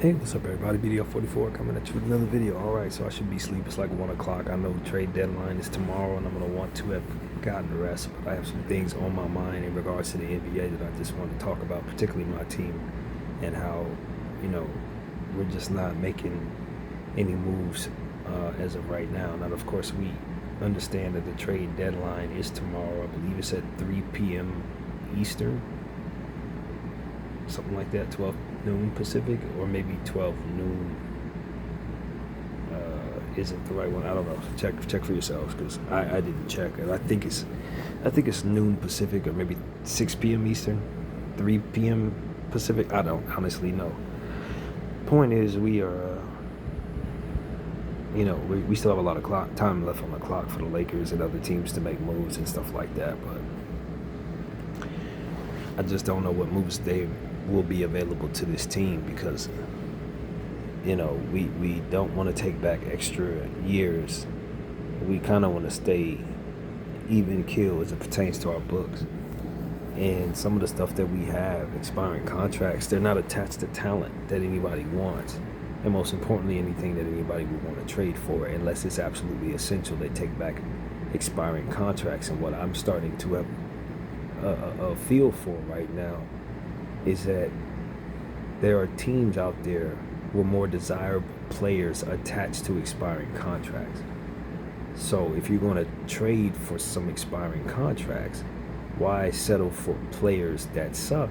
Hey, what's up, everybody? BDL 44 coming at you with another video. All right, so I should be asleep. It's like 1 o'clock. I know the trade deadline is tomorrow, and I'm going to want to have gotten rest, but I have some things on my mind in regards to the NBA that I just want to talk about, particularly my team and how, you know, we're just not making any moves as of right now. Now, of course, we understand that the trade deadline is tomorrow. I believe it's at 3 p.m. Eastern, something like that, 12 noon Pacific, or maybe 12 noon isn't the right one. I don't know. Check for yourselves, because I didn't check, and I think it's noon Pacific, or maybe 6 p.m. Eastern, 3 p.m. Pacific. I don't honestly know. Point is, we are we still have a lot of time left on the clock for the Lakers and other teams to make moves and stuff like that, but I just don't know what moves they will be available to this team, because we don't want to take back extra years. We kind of want to stay even keel as it pertains to our books. And some of the stuff that we have, expiring contracts, they're not attached to talent that anybody wants. And most importantly, anything that anybody would want to trade for, unless it's absolutely essential, they take back expiring contracts. And what I'm starting to have a feel for right now is that there are teams out there with more desirable players attached to expiring contracts. So if you're going to trade for some expiring contracts, why settle for players that suck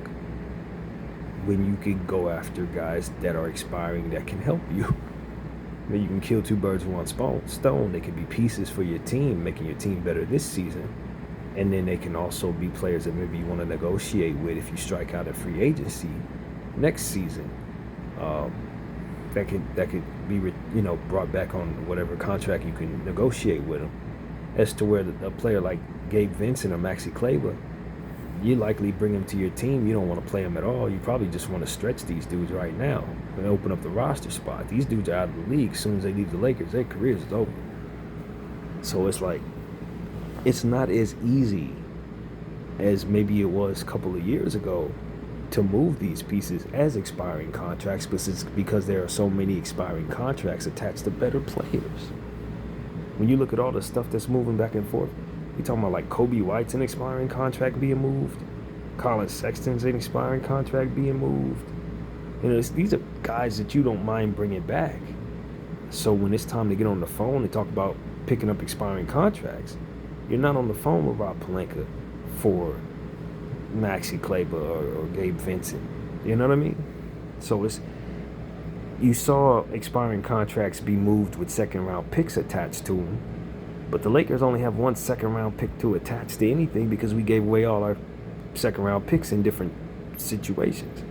when you can go after guys that are expiring that can help you? I mean, you can kill two birds with one stone. They can be pieces for your team, making your team better this season. And then they can also be players that maybe you want to negotiate with if you strike out at free agency next season. That could be brought back on whatever contract you can negotiate with them. As to where a player like Gabe Vincent or Maxi Kleber, you likely bring him to your team. You don't want to play him at all. You probably just want to stretch these dudes right now and open up the roster spot. These dudes are out of the league as soon as they leave the Lakers. Their careers is over. So it's like, it's not as easy as maybe it was a couple of years ago to move these pieces as expiring contracts, but it's because there are so many expiring contracts attached to better players. When you look at all the stuff that's moving back and forth, you're talking about like Kobe White's an expiring contract being moved, Colin Sexton's an expiring contract being moved. These are guys that you don't mind bringing back. So when it's time to get on the phone and talk about picking up expiring contracts, you're not on the phone with Rob Pelinka for Maxi Kleber or Gabe Vincent. You know what I mean? So you saw expiring contracts be moved with second-round picks attached to them, but the Lakers only have one second-round pick to attach to anything because we gave away all our second-round picks in different situations.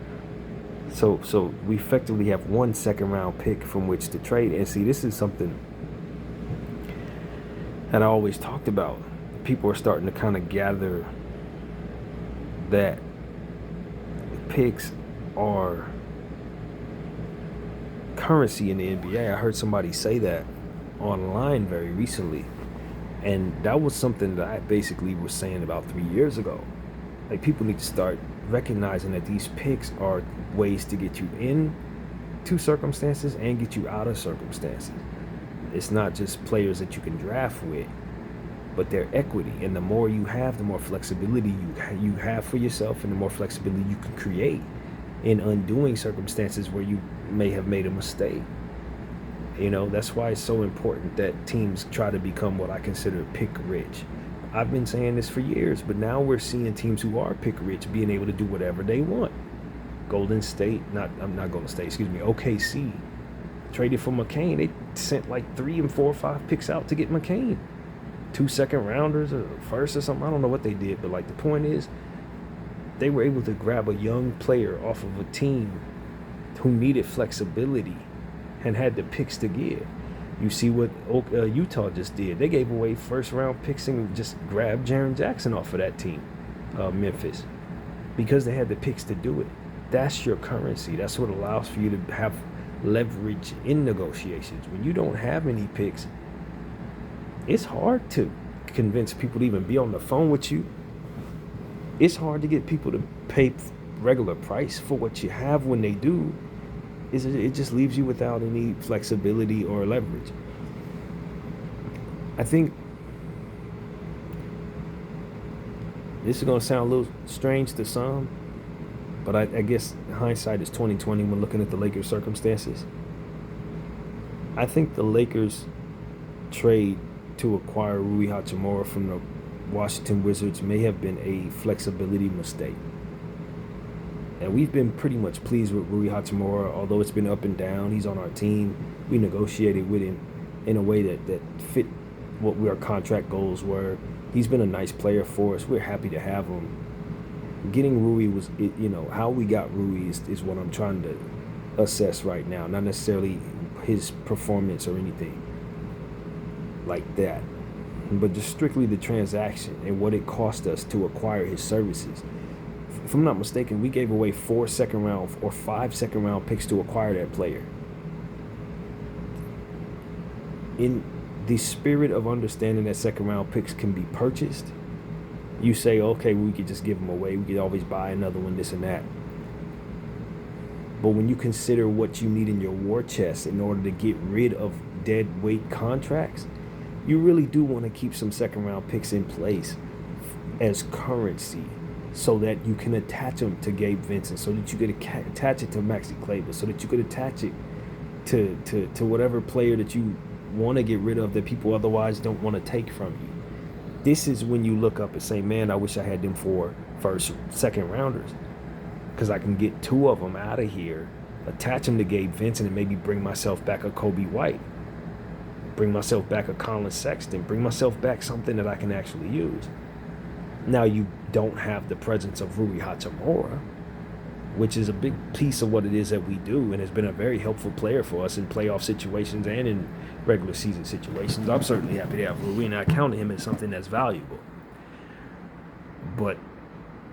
So we effectively have one second-round pick from which to trade. And see, this is something that I always talked about. People are starting to kind of gather that picks are currency in the NBA. I heard somebody say that online very recently, and that was something that I basically was saying about 3 years ago. Like, people need to start recognizing that these picks are ways to get you into circumstances and get you out of circumstances. It's not just players that you can draft with, but their equity. And the more you have, the more flexibility you have for yourself, and the more flexibility you can create in undoing circumstances where you may have made a mistake. That's why it's so important that teams try to become what I consider pick rich. I've been saying this for years, but now we're seeing teams who are pick rich being able to do whatever they want. OKC traded for McCain. They sent like 3 and 4 or 5 picks out to get McCain. 2 second-rounders or first or something. I don't know what they did, but the point is, they were able to grab a young player off of a team who needed flexibility and had the picks to give. You see what Utah just did. They gave away first-round picks and just grabbed Jaren Jackson off of that team, Memphis, because they had the picks to do it. That's your currency. That's what allows for you to have leverage in negotiations. When you don't have any picks, it's hard to convince people to even be on the phone with you. It's hard to get people to pay regular price for what you have when they do. it just leaves you without any flexibility or leverage. I think this is gonna sound a little strange to some, but I guess hindsight is 2020 when looking at the Lakers' circumstances. I think the Lakers trade to acquire Rui Hachimura from the Washington Wizards may have been a flexibility mistake. And we've been pretty much pleased with Rui Hachimura, although it's been up and down. He's on our team. We negotiated with him in a way that fit what our contract goals were. He's been a nice player for us. We're happy to have him. Getting Rui was, how we got Rui is what I'm trying to assess right now, not necessarily his performance or anything like that, but just strictly the transaction and what it cost us to acquire his services. If I'm not mistaken, we gave away 4 second-round or 5 second-round picks to acquire that player. In the spirit of understanding that second-round picks can be purchased, you say, okay, we could just give them away. We could always buy another one, this and that. But when you consider what you need in your war chest in order to get rid of dead weight contracts, you really do want to keep some second-round picks in place as currency, so that you can attach them to Gabe Vincent, so that you could attach it to Maxi Kleber, so that you could attach it to whatever player that you want to get rid of that people otherwise don't want to take from you. This is when you look up and say, man, I wish I had them 4 second rounders, because I can get 2 of them out of here, attach them to Gabe Vincent, and maybe bring myself back a Kobe White, bring myself back a Colin Sexton, bring myself back something that I can actually use. Now, you don't have the presence of Rui Hachimura, which is a big piece of what it is that we do, and has been a very helpful player for us in playoff situations and in regular season situations. I'm certainly happy to have Rui, and I count him as something that's valuable. But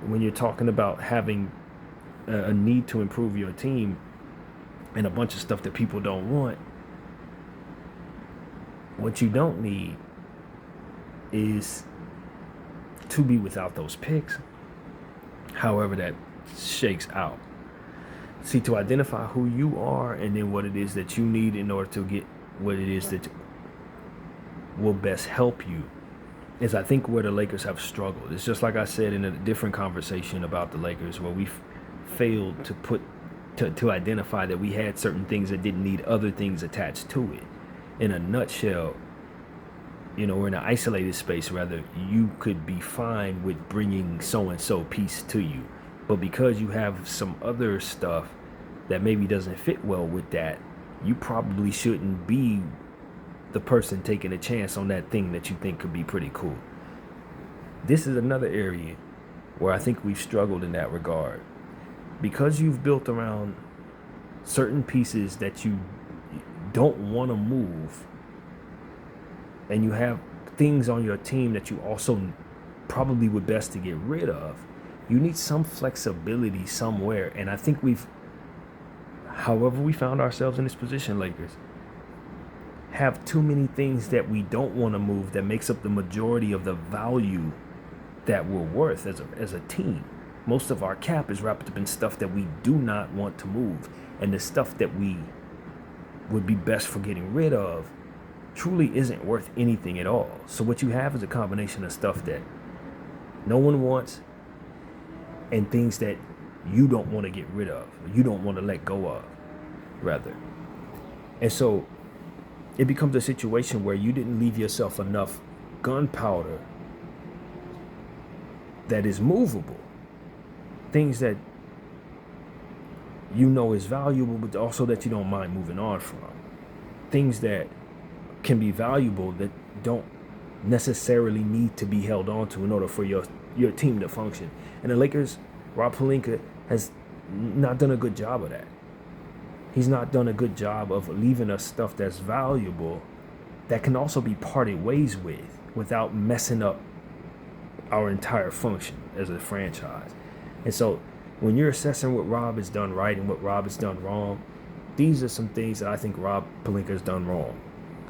when you're talking about having a need to improve your team and a bunch of stuff that people don't want, what you don't need is to be without those picks, however that shakes out. See, to identify who you are and then what it is that you need in order to get what it is that will best help you is, I think, where the Lakers have struggled. It's just like I said in a different conversation about the Lakers, where we failed to identify that we had certain things that didn't need other things attached to it. In a nutshell, or in an isolated space, rather, you could be fine with bringing so-and-so piece to you. But because you have some other stuff that maybe doesn't fit well with that, you probably shouldn't be the person taking a chance on that thing that you think could be pretty cool. This is another area where I think we've struggled in that regard. Because you've built around certain pieces that you don't want to move, and you have things on your team that you also probably would best to get rid of, you need some flexibility somewhere. And I think however we found ourselves in this position, Lakers, have too many things that we don't want to move that makes up the majority of the value that we're worth as a team. Most of our cap is wrapped up in stuff that we do not want to move, and the stuff that we would be best for getting rid of truly isn't worth anything at all. So what you have is a combination of stuff that no one wants and things that you don't want to get rid of, or you don't want to let go of, rather. And so it becomes a situation where you didn't leave yourself enough gunpowder that is movable. Things that is valuable, but also that you don't mind moving on from. Things that can be valuable that don't necessarily need to be held on to in order for your team to function. And the Lakers, Rob Pelinka has not done a good job of that. He's not done a good job of leaving us stuff that's valuable that can also be parted ways with without messing up our entire function as a franchise. And so when you're assessing what Rob has done right and what Rob has done wrong, these are some things that I think Rob Pelinka has done wrong.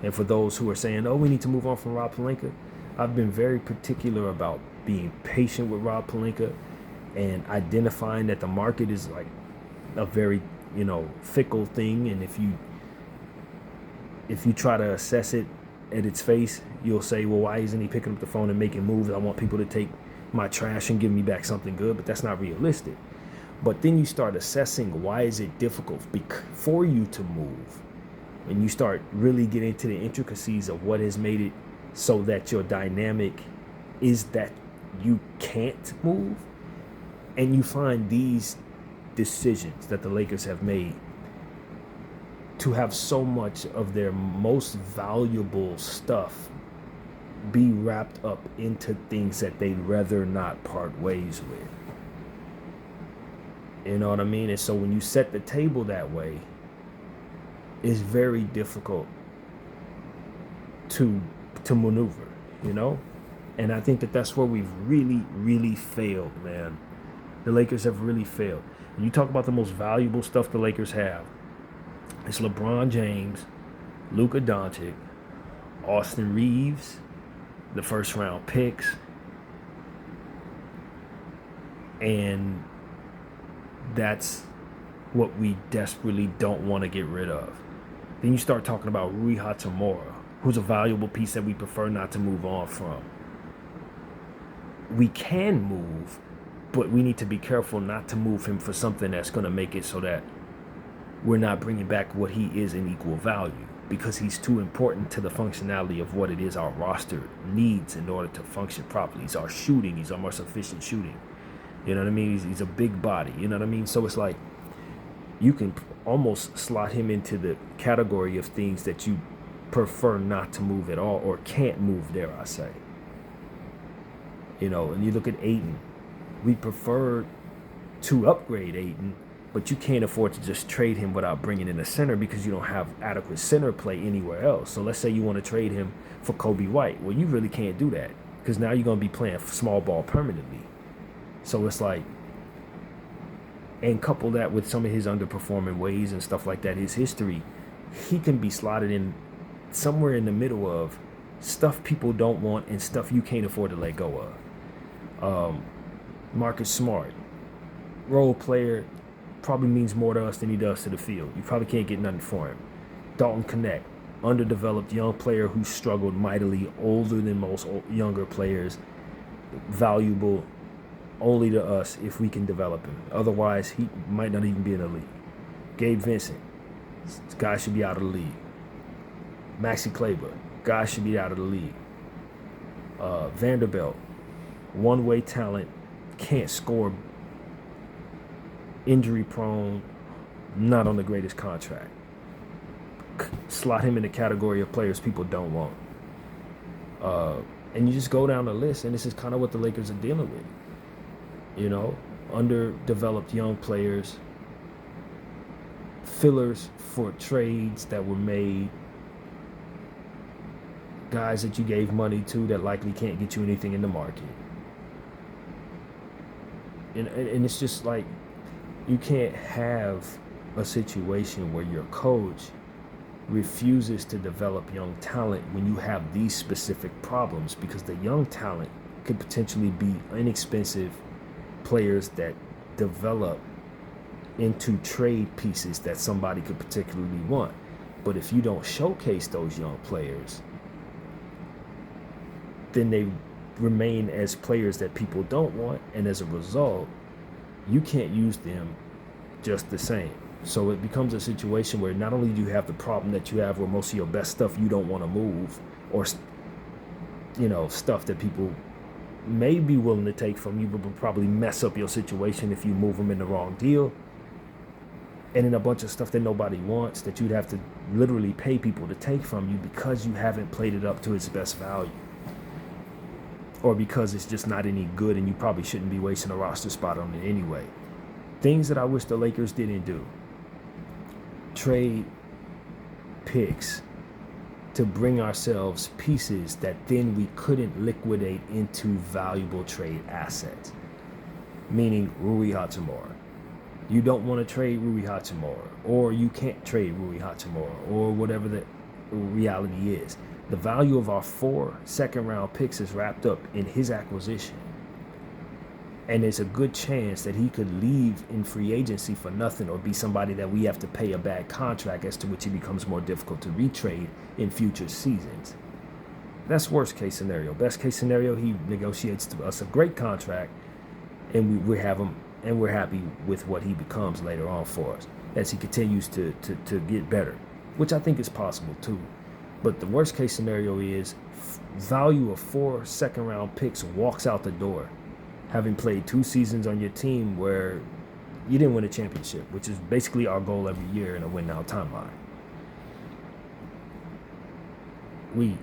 And for those who are saying, we need to move on from Rob Pelinka, I've been very particular about being patient with Rob Pelinka and identifying that the market is like a very fickle thing, and if you try to assess it at its face, you'll say, well, why isn't he picking up the phone and making moves? I want people to take my trash and give me back something good, but that's not realistic. But then you start assessing, why is it difficult for you to move? And you start really getting into the intricacies of what has made it so that your dynamic is that you can't move. And you find these decisions that the Lakers have made to have so much of their most valuable stuff be wrapped up into things that they'd rather not part ways with. You know what I mean? And so when you set the table that way, it's very difficult to maneuver, And I think that that's where we've really, really failed, man. The Lakers have really failed. When you talk about the most valuable stuff the Lakers have, it's LeBron James, Luka Doncic, Austin Reeves, the first round picks, and that's what we desperately don't want to get rid of. Then you start talking about Rui Hachimura, who's a valuable piece that we prefer not to move on from. We can move, but we need to be careful not to move him for something that's going to make it so that we're not bringing back what he is in equal value, because he's too important to the functionality of what it is our roster needs in order to function properly. He's our shooting. He's our most efficient shooting. You know what I mean? He's a big body. You know what I mean? So it's like you can almost slot him into the category of things that you prefer not to move at all, or can't move, dare I say. And you look at Ayton. We prefer to upgrade Ayton, but you can't afford to just trade him without bringing in a center, because you don't have adequate center play anywhere else. So let's say you want to trade him for Kobe White. Well, you really can't do that, because now you're going to be playing small ball permanently. So it's like, and couple that with some of his underperforming ways and stuff like that, his history, he can be slotted in somewhere in the middle of stuff people don't want and stuff you can't afford to let go of. Marcus Smart, role player, probably means more to us than he does to the field. You probably can't get nothing for him. Dalton Knecht, underdeveloped young player who struggled mightily, older than most younger players, valuable only to us if we can develop him. Otherwise, he might not even be in the league. Gabe Vincent, this guy should be out of the league. Maxi Kleber, guy should be out of the league. Vanderbilt, one-way talent, can't score, injury prone, not on the greatest contract. Slot him in the category of players people don't want. And you just go down the list, and this is kind of what the Lakers are dealing with. Underdeveloped young players, fillers for trades that were made, guys that you gave money to that likely can't get you anything in the market. And it's just like, you can't have a situation where your coach refuses to develop young talent when you have these specific problems, because the young talent could potentially be inexpensive players that develop into trade pieces that somebody could particularly want. But if you don't showcase those young players, then they remain as players that people don't want, and as a result, you can't use them just the same. So it becomes a situation where not only do you have the problem that you have where most of your best stuff you don't want to move, or stuff that people may be willing to take from you, but will probably mess up your situation if you move them in the wrong deal. And then a bunch of stuff that nobody wants that you'd have to literally pay people to take from you because you haven't played it up to its best value. Or because it's just not any good and you probably shouldn't be wasting a roster spot on it anyway. Things that I wish the Lakers didn't do. Trade picks to bring ourselves pieces that then we couldn't liquidate into valuable trade assets. Meaning Rui Hachimura. You don't want to trade Rui Hachimura, or you can't trade Rui Hachimura, or whatever the reality is. The value of our 4 second-round picks is wrapped up in his acquisition. And there's a good chance that he could leave in free agency for nothing or be somebody that we have to pay a bad contract, as to which it becomes more difficult to retrade in future seasons. That's worst case scenario. Best case scenario, he negotiates to us a great contract, and we have him, and we're happy with what he becomes later on for us as he continues to get better, which I think is possible too. But the worst case scenario is value of 4 second-round picks walks out the door, having played 2 seasons on your team where you didn't win a championship, which is basically our goal every year in a win-now timeline. We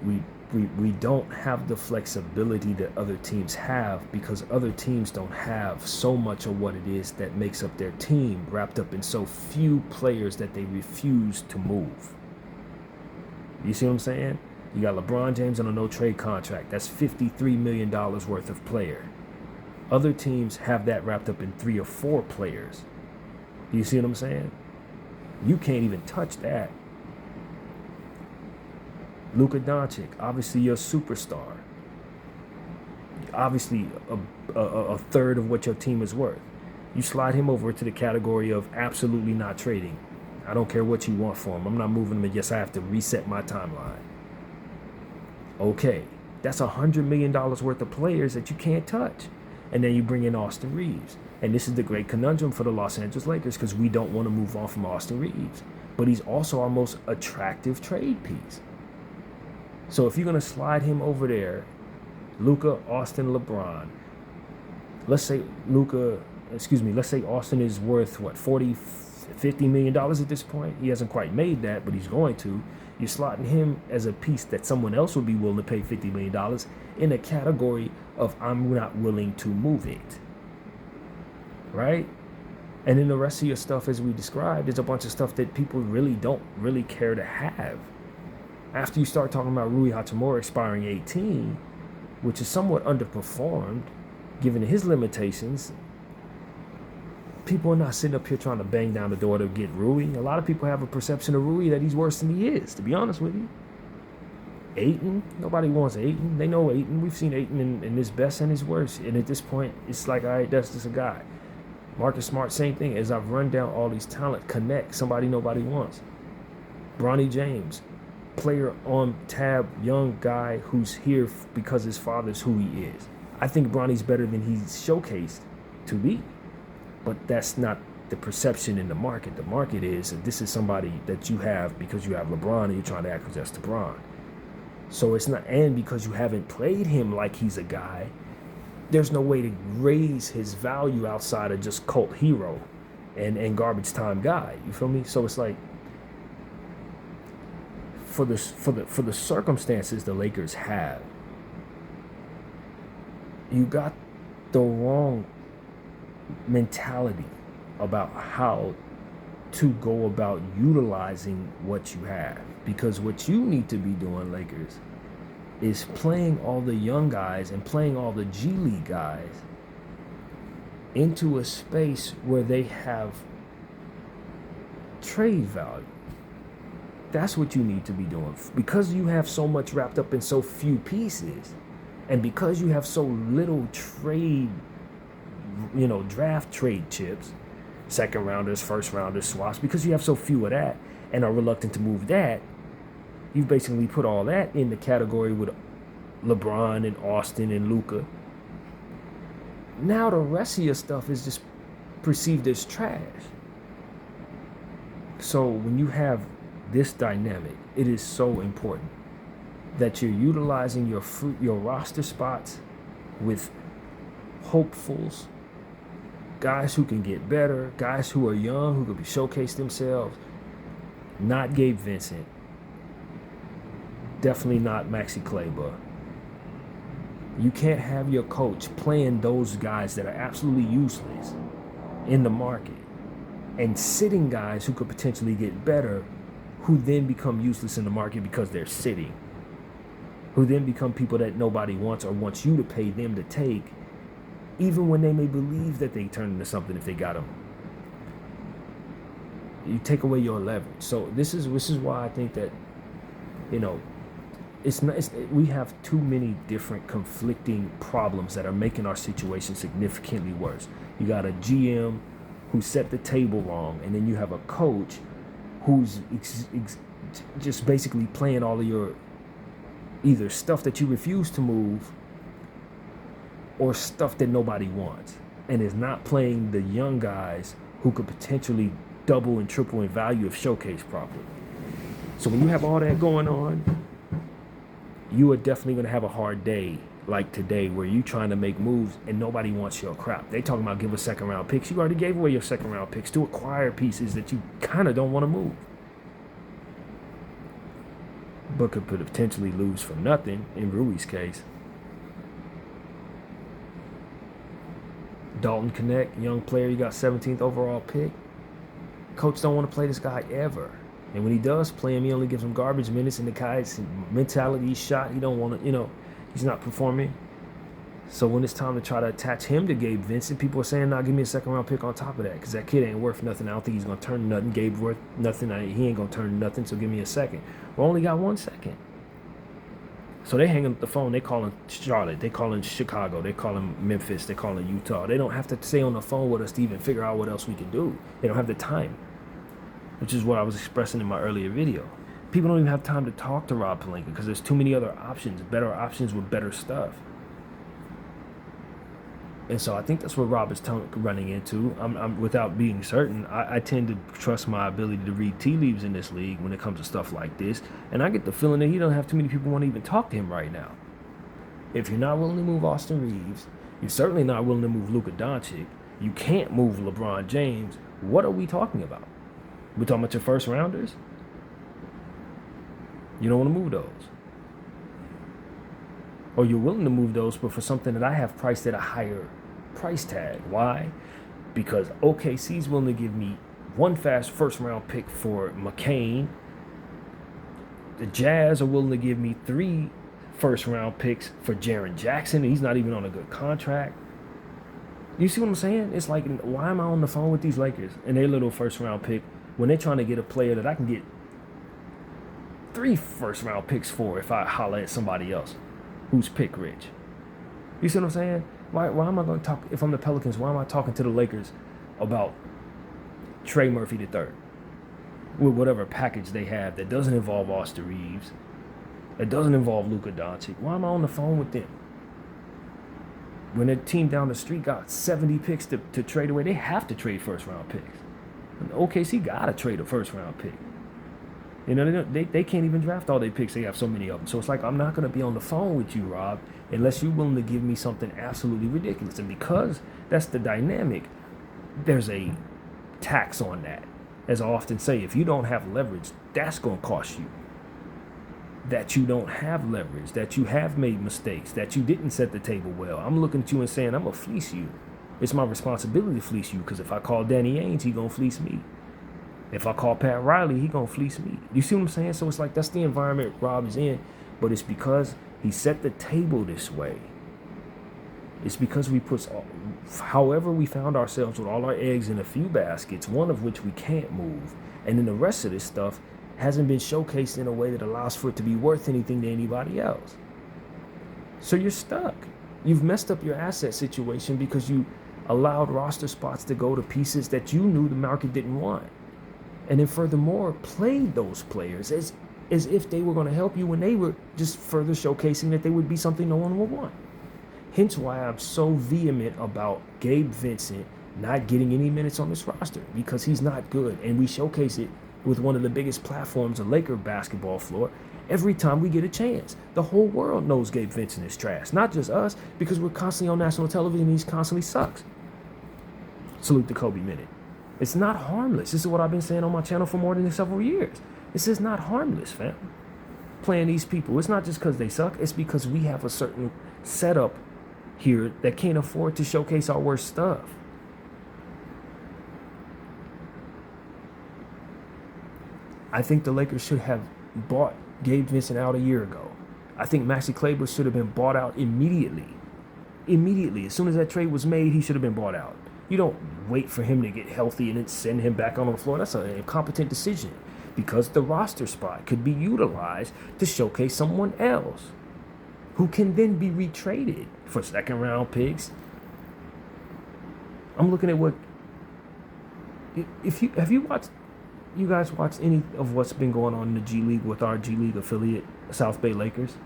don't have the flexibility that other teams have, because other teams don't have so much of what it is that makes up their team wrapped up in so few players that they refuse to move. You see what I'm saying? You got LeBron James on a no-trade contract. That's $53 million worth of player. Other teams have that wrapped up in 3 or 4 players. You see what I'm saying? You can't even touch that. Luka Doncic, obviously your superstar. Obviously a third of what your team is worth. You slide him over to the category of absolutely not trading. I don't care what you want for him. I'm not moving him, and yes, I have to reset my timeline. Okay, that's $100 million worth of players that you can't touch. And then you bring in Austin Reeves. And this is the great conundrum for the Los Angeles Lakers, because we don't want to move on from Austin Reeves. But he's also our most attractive trade piece. So if you're going to slide him over there, Luka, Austin, LeBron, let's say Austin is worth, what, $50 million at this point? He hasn't quite made that, but he's going to. You're slotting him as a piece that someone else would be willing to pay $50 million in a category of I'm not willing to move it. Right? And then the rest of your stuff, as we described, is a bunch of stuff that people really don't really care to have. After you start talking about Rui Hachimura expiring 18, which is somewhat underperformed, given his limitations, people are not sitting up here trying to bang down the door to get Rui. A lot of people have a perception of Rui that he's worse than he is, to be honest with you. Ayton, nobody wants Ayton. They know Ayton. We've seen Ayton in his best and his worst. And at this point, it's like, all right, that's just a guy. Marcus Smart, same thing. As I've run down all these talent, connect, somebody nobody wants. Bronny James, player on tab, young guy who's here because his father's who he is. I think Bronny's better than he's showcased to be. But that's not the perception in the market. The market is that this is somebody that you have because you have LeBron and you're trying to acquiesce to LeBron. So it's not, and because you haven't played him like he's a guy, there's no way to raise his value outside of just cult hero and garbage time guy. You feel me? So it's like, for the circumstances the Lakers have, you got the wrong mentality about how to go about utilizing what you have. Because what you need to be doing, Lakers, is playing all the young guys and playing all the G League guys into a space where they have trade value. That's what you need to be doing. Because you have so much wrapped up in so few pieces, and because you have so little trade, draft trade chips, second rounders, first rounders, swaps, because you have so few of that and are reluctant to move that, you've basically put all that in the category with LeBron and Austin and Luka. Now the rest of your stuff is just perceived as trash. So when you have this dynamic, it is so important that you're utilizing your roster spots with hopefuls, guys who can get better, guys who are young, who could showcase themselves. Not Gabe Vincent. Definitely not Maxi Kleber. You can't have your coach playing those guys that are absolutely useless in the market and sitting guys who could potentially get better, who then become useless in the market because they're sitting, who then become people that nobody wants or wants you to pay them to take, even when they may believe that they turn into something if they got them. You take away your leverage. So this is why I think that, We have too many different conflicting problems that are making our situation significantly worse. You got a GM who set the table wrong, and then you have a coach who's just basically playing all of your either stuff that you refuse to move or stuff that nobody wants, and is not playing the young guys who could potentially double and triple in value if showcased properly. So when you have all that going on, you are definitely going to have a hard day like today where you trying to make moves and nobody wants your crap. They talking about give us second round picks. You already gave away your second round picks to acquire pieces that you kind of don't want to move, but could potentially lose for nothing in Rui's case. Dalton Connect, young player, you got 17th overall pick. Coach don't want to play this guy ever. And when he does play him, he only gives him garbage minutes, and the guy's mentality, he's shot. He don't want to, he's not performing. So when it's time to try to attach him to Gabe Vincent, people are saying, nah, give me a second round pick on top of that, because that kid ain't worth nothing. I don't think he's going to turn nothing. Gabe worth nothing. He ain't going to turn nothing, so give me a second. We only got 1 second. So they hang up the phone. They calling Charlotte. They calling Chicago. They calling Memphis. They calling Utah. They don't have to stay on the phone with us to even figure out what else we can do. They don't have the time, which is what I was expressing in my earlier video. People don't even have time to talk to Rob Pelinka because there's too many other options, better options with better stuff. And so I think that's what Rob is running into. I'm without being certain, I tend to trust my ability to read tea leaves in this league when it comes to stuff like this. And I get the feeling that he don't have too many people want to even talk to him right now. If you're not willing to move Austin Reeves, you're certainly not willing to move Luka Doncic, you can't move LeBron James, what are we talking about? We're talking about your first rounders? You don't want to move those. Or you're willing to move those, but for something that I have priced at a higher price tag. Why? Because OKC's willing to give me one fast first round pick for McCain. The Jazz are willing to give me 3 first round picks for Jaren Jackson. He's not even on a good contract. You see what I'm saying? It's like, why am I on the phone with these Lakers and their little first round pick when they're trying to get a player that I can get 3 first round picks for if I holler at somebody else who's pick rich? You see what I'm saying? Why am I going to talk, if I'm the Pelicans, why am I talking to the Lakers about Trey Murphy III with whatever package they have that doesn't involve Austin Reeves, that doesn't involve Luka Doncic? Why am I on the phone with them? When their team down the street got 70 picks to trade away, they have to trade first round picks. And OKC got to trade a first round pick. They can't even draft all their picks. They have so many of them. So it's like, I'm not going to be on the phone with you, Rob, unless you're willing to give me something absolutely ridiculous. And because that's the dynamic, there's a tax on that. As I often say, if you don't have leverage, that's going to cost you. That you don't have leverage, that you have made mistakes, that you didn't set the table well. I'm looking at you and saying, I'm going to fleece you. It's my responsibility to fleece you, because if I call Danny Ainge, he going to fleece me. If I call Pat Riley, he going to fleece me. You see what I'm saying? So it's like, that's the environment Rob is in, but it's because he set the table this way. It's because we put, however we found ourselves with all our eggs in a few baskets, one of which we can't move. And then the rest of this stuff hasn't been showcased in a way that allows for it to be worth anything to anybody else. So you're stuck. You've messed up your asset situation because you allowed roster spots to go to pieces that you knew the market didn't want. And then furthermore, played those players as if they were going to help you when they were just further showcasing that they would be something no one would want. Hence why I'm so vehement about Gabe Vincent not getting any minutes on this roster, because he's not good. And we showcase it with one of the biggest platforms of Laker basketball floor every time we get a chance. The whole world knows Gabe Vincent is trash, not just us, because we're constantly on national television and he constantly sucks. Salute the Kobe minute. It's not harmless. This is what I've been saying on my channel for more than several years. This is not harmless, fam. Playing these people, it's not just because they suck, it's because we have a certain setup here that can't afford to showcase our worst stuff. I think the Lakers should have bought Gabe Vincent out a year ago. I think Maxi Kleber should have been bought out immediately. Immediately. As soon as that trade was made, he should have been bought out. You don't wait for him to get healthy and then send him back on the floor. That's an incompetent decision. because the roster spot could be utilized to showcase someone else who can then be retraded for second round picks. I'm looking at what, if you guys watched any of what's been going on in the G League with our G League affiliate, South Bay Lakers?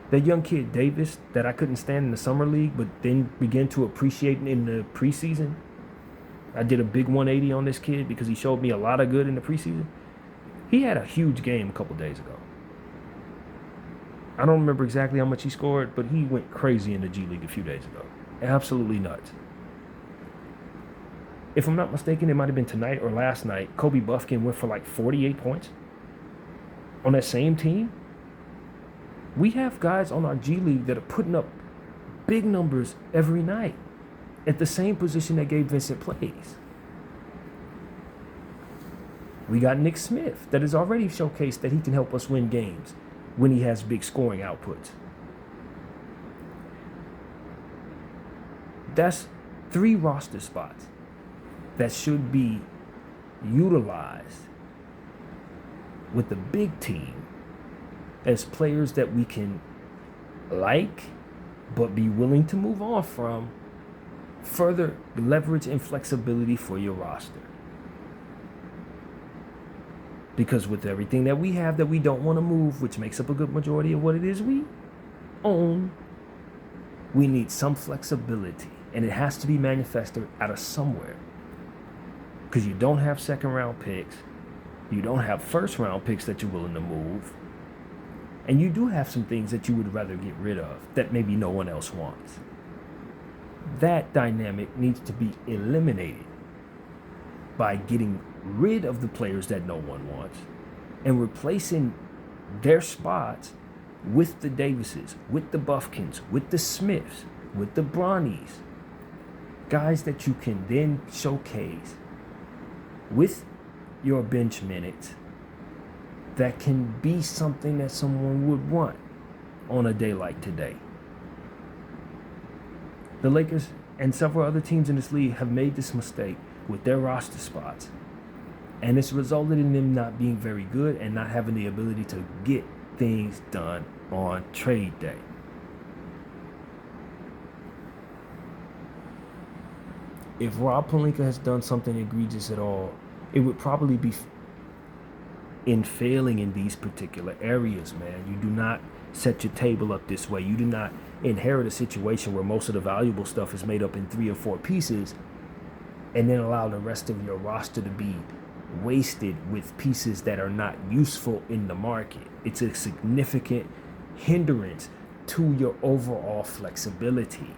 That young kid Davis that I couldn't stand in the summer league, but then began to appreciate in the preseason. I did a big 180 on this kid because he showed me a lot of good in the preseason. He had a huge game a couple days ago. I don't remember exactly how much he scored, but he went crazy in the G League a few days ago. Absolutely nuts. If I'm not mistaken, it might have been tonight or last night, Kobe Buffkin went for like 48 points on that same team. We have guys on our G League that are putting up big numbers every night at the same position that Gabe Vincent plays. We got Nick Smith that has already showcased that he can help us win games when he has big scoring outputs. That's 3 roster spots that should be utilized with the big team as players that we can like but be willing to move on from, further leverage and flexibility for your roster. Because with everything that we have that we don't want to move, which makes up a good majority of what it is we own, we need some flexibility, and it has to be manifested out of somewhere. Because you don't have second round picks, you don't have first round picks that you're willing to move, and you do have some things that you would rather get rid of that maybe no one else wants. That dynamic needs to be eliminated by getting rid of the players that no one wants and replacing their spots with the Davises, with the Buffkins, with the Smiths, with the Bronnies. Guys that you can then showcase with your bench minutes that can be something that someone would want on a day like today. The Lakers and several other teams in this league have made this mistake with their roster spots, and it's resulted in them not being very good and not having the ability to get things done on trade day. If Rob Pelinka has done something egregious at all, it would probably be in failing in these particular areas, man. You do not set your table up this way. You do not inherit a situation where most of the valuable stuff is made up in 3 or 4 pieces and then allow the rest of your roster to be wasted with pieces that are not useful in the market. It's a significant hindrance to your overall flexibility.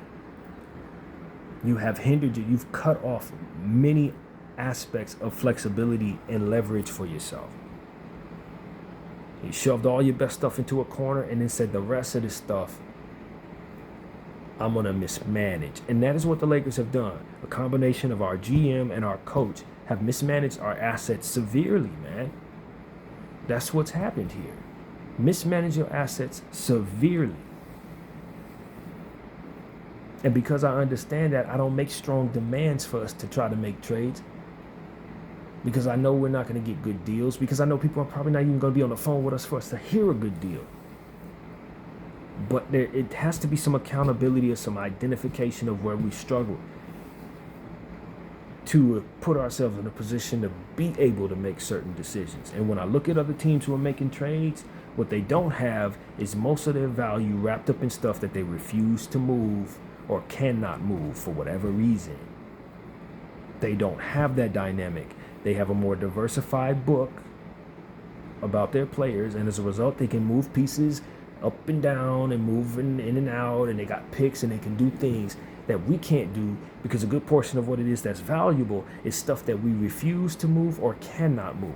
You have hindered you. You've cut off many aspects of flexibility and leverage for yourself. You shoved all your best stuff into a corner and then said the rest of this stuff I'm going to mismanage. And that is what the Lakers have done. A combination of our GM and our coach have mismanaged our assets severely, man. That's what's happened here. Mismanage your assets severely. And because I understand that, I don't make strong demands for us to try to make trades. Because I know we're not going to get good deals. Because I know people are probably not even going to be on the phone with us for us to hear a good deal. But it has to be some accountability or some identification of where we struggle to put ourselves in a position to be able to make certain decisions. And when I look at other teams who are making trades, what they don't have is most of their value wrapped up in stuff that they refuse to move or cannot move for whatever reason. They don't have that dynamic. They have a more diversified book about their players, and as a result, they can move pieces up and down and move in and out, and they got picks and they can do things that we can't do because a good portion of what it is that's valuable is stuff that we refuse to move or cannot move.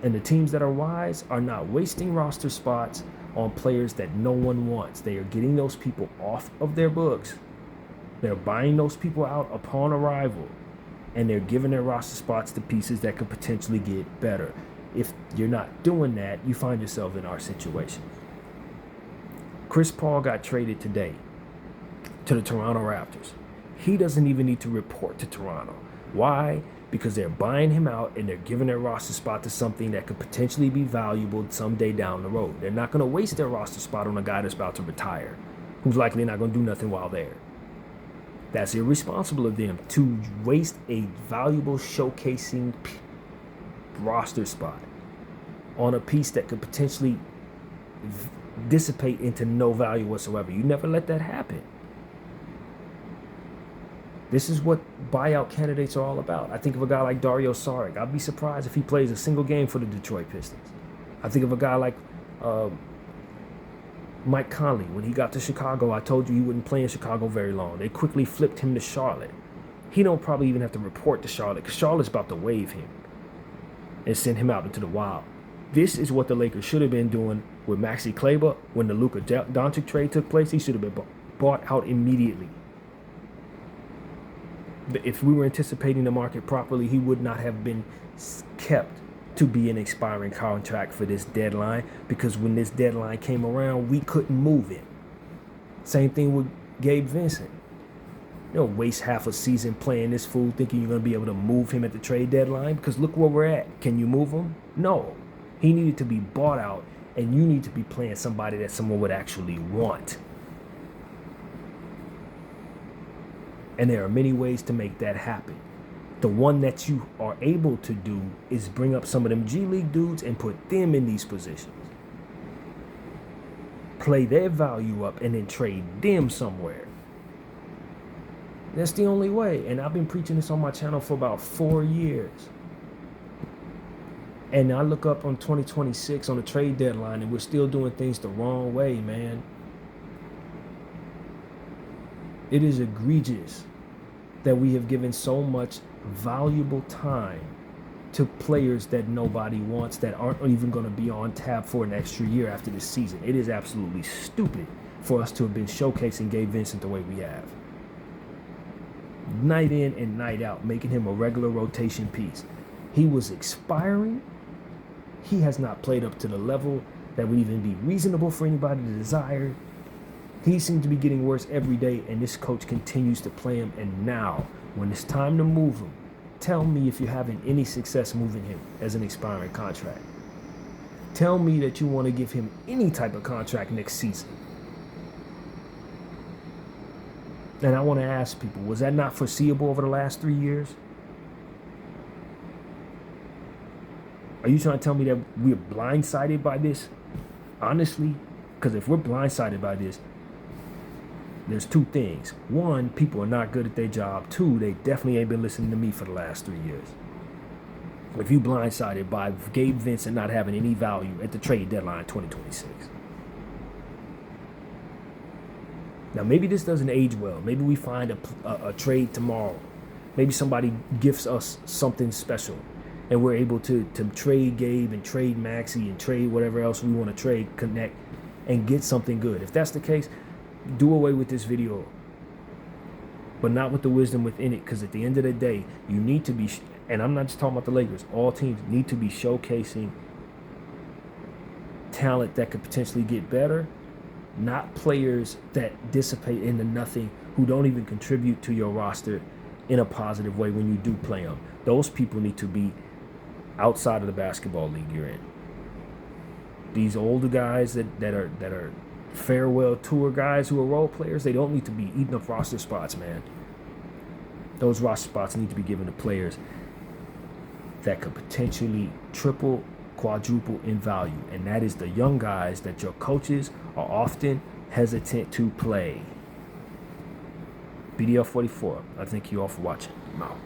And the teams that are wise are not wasting roster spots on players that no one wants. They are getting those people off of their books. They're buying those people out upon arrival, and they're giving their roster spots to pieces that could potentially get better. If you're not doing that, you find yourself in our situation. Chris Paul got traded today to the Toronto Raptors. He doesn't even need to report to Toronto. Why? Because they're buying him out and they're giving their roster spot to something that could potentially be valuable someday down the road. They're not going to waste their roster spot on a guy that's about to retire, who's likely not going to do nothing while there. That's irresponsible of them to waste a valuable showcasing roster spot on a piece that could potentially dissipate into no value whatsoever. You never let that happen. This is what buyout candidates are all about. I think of a guy like Dario Saric. I'd be surprised if he plays a single game for the Detroit Pistons. I think of a guy like Mike Conley. When he got to Chicago, I told you he wouldn't play in Chicago very long. They quickly flipped him to Charlotte. He don't probably even have to report to Charlotte because Charlotte's about to waive him and send him out into the wild. This is what the Lakers should have been doing with Maxi Kleber when the Luka Doncic trade took place. He should have been bought out immediately. If we were anticipating the market properly, he would not have been kept to be an expiring contract for this deadline, because when this deadline came around, we couldn't move him. Same thing with Gabe Vincent. You don't waste half a season playing this fool thinking you're going to be able to move him at the trade deadline, because look where we're at. Can you move him? No. He needed to be bought out, and you need to be playing somebody that someone would actually want. And there are many ways to make that happen. The one that you are able to do is bring up some of them G League dudes and put them in these positions. Play their value up and then trade them somewhere. That's the only way. And I've been preaching this on my channel for about 4 years. And I look up on 2026 on the trade deadline and we're still doing things the wrong way, man. It is egregious that we have given so much valuable time to players that nobody wants, that aren't even going to be on tap for an extra year after this season. It is absolutely stupid for us to have been showcasing Gabe Vincent the way we have. Night in and night out, making him a regular rotation piece. He was expiring. He has not played up to the level that would even be reasonable for anybody to desire. He seems to be getting worse every day, and this coach continues to play him. And now, when it's time to move him, tell me if you're having any success moving him as an expiring contract. Tell me that you want to give him any type of contract next season. And I want to ask people, was that not foreseeable over the last 3 years? Are you trying to tell me that we're blindsided by this? Honestly, because if we're blindsided by this, there's two things. One, people are not good at their job. Two, they definitely ain't been listening to me for the last 3 years. If you blindsided by Gabe Vincent not having any value at the trade deadline 2026. Now, maybe this doesn't age well. Maybe we find a trade tomorrow. Maybe somebody gifts us something special and we're able to trade Gabe and trade Maxi and trade whatever else we want to trade, connect, and get something good. If that's the case, do away with this video, but not with the wisdom within it, because at the end of the day, you need to be, and I'm not just talking about the Lakers, all teams need to be showcasing talent that could potentially get better, not players that dissipate into nothing, who don't even contribute to your roster in a positive way when you do play them. Those people need to be outside of the basketball league you're in. These older guys that are farewell tour guys who are role players, they don't need to be eating up roster spots, man. Those roster spots need to be given to players that could potentially triple, quadruple in value. And that is the young guys that your coaches are often hesitant to play. BDL 44, I thank you all for watching. I'm out.